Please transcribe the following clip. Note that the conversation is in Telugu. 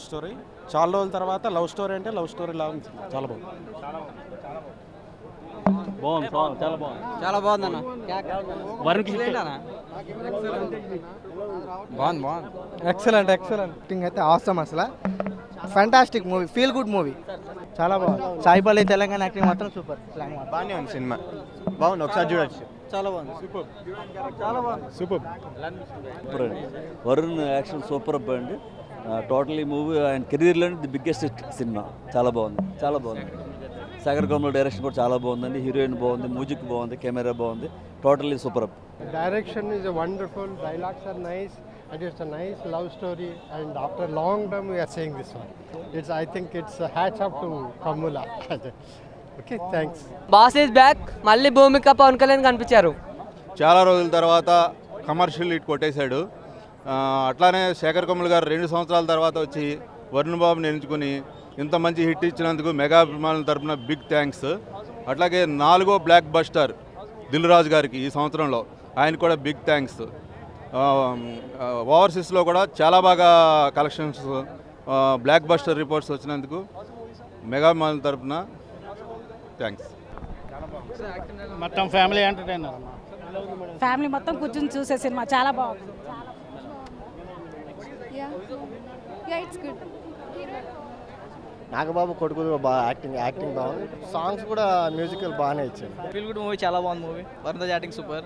Love story. చాలా రోజుల తర్వాత లవ్ స్టోరీ అంటే లవ్ స్టోరీ లాగా ఉంది. చాలా బాగుంది. చాలా బాగుందన్న. బాగుంది. ఎక్సలెంట్ యాక్టింగ్ అయితే ఆసమ్. అసలు fantastic movie, feel good movie. చాలా బాగుంది. సాయిపల్లి తెలంగాణ యాక్టింగ్ మాత్రం సూపర్. బాగానే ఉంది సినిమా, బాగుంది, ఒకసారి చూడొచ్చు. చాలా బాగుంది. సూపర్. వరుణ్ యాక్షన్ సూపర్ అండి. టోటలీ మూవీ ఆయన కెరీర్లోనే ది బిగ్గెస్ట్ సినిమా. చాలా బాగుంది. సాగర్ కమల్ డైరెక్షన్ కూడా చాలా బాగుందండి. హీరోయిన్ బాగుంది, మ్యూజిక్ బాగుంది, కెమెరా బాగుంది. Totally super up. Direction is a wonderful, dialogues are nice, and it's a nice love story. And after a long time, we are seeing this one. I think it's a hats off to Kamula. Okay, thanks. Boss is back. మళ్ళీ భూమిక పవన్ కళ్యాణ్ కనిపించారు. చాలా రోజుల తర్వాత కమర్షియల్ హిట్ కొట్టేశాడు. అట్లానే శేఖర్ కమల్ గారు 2 సంవత్సరాల తర్వాత వచ్చి వరుణ్ బాబుని ఎంచుకుని ఇంత మంచి హిట్ ఇచ్చినందుకు మెగా అభిమానుల తరఫున బిగ్ థ్యాంక్స్. అట్లాగే 4వ బ్లాక్ బస్టర్ దిల్ రాజు గారికి ఈ సంవత్సరంలో, ఆయన కూడా బిగ్ థ్యాంక్స్. ఓవర్సీస్లో కూడా చాలా బాగా కలెక్షన్స్, బ్లాక్ బస్టర్ రిపోర్ట్స్ వచ్చినందుకు మెగా అభిమానుల తరఫున థ్యాంక్స్. మొత్తం ఫ్యామిలీ ఎంటర్టైనర్. ఫ్యామిలీ మొత్తం కూర్చొని చూసే సినిమా చాలా బాగుంది. నాగబాబు కొడుకులు బాగా యాక్టింగ్ బాగుంది. సాంగ్స్ కూడా మ్యూజికల్ బాగానే ఇచ్చారు. ఫీల్ గుడ్ మూవీ, చాలా బాగుంది మూవీ. Varun acting super.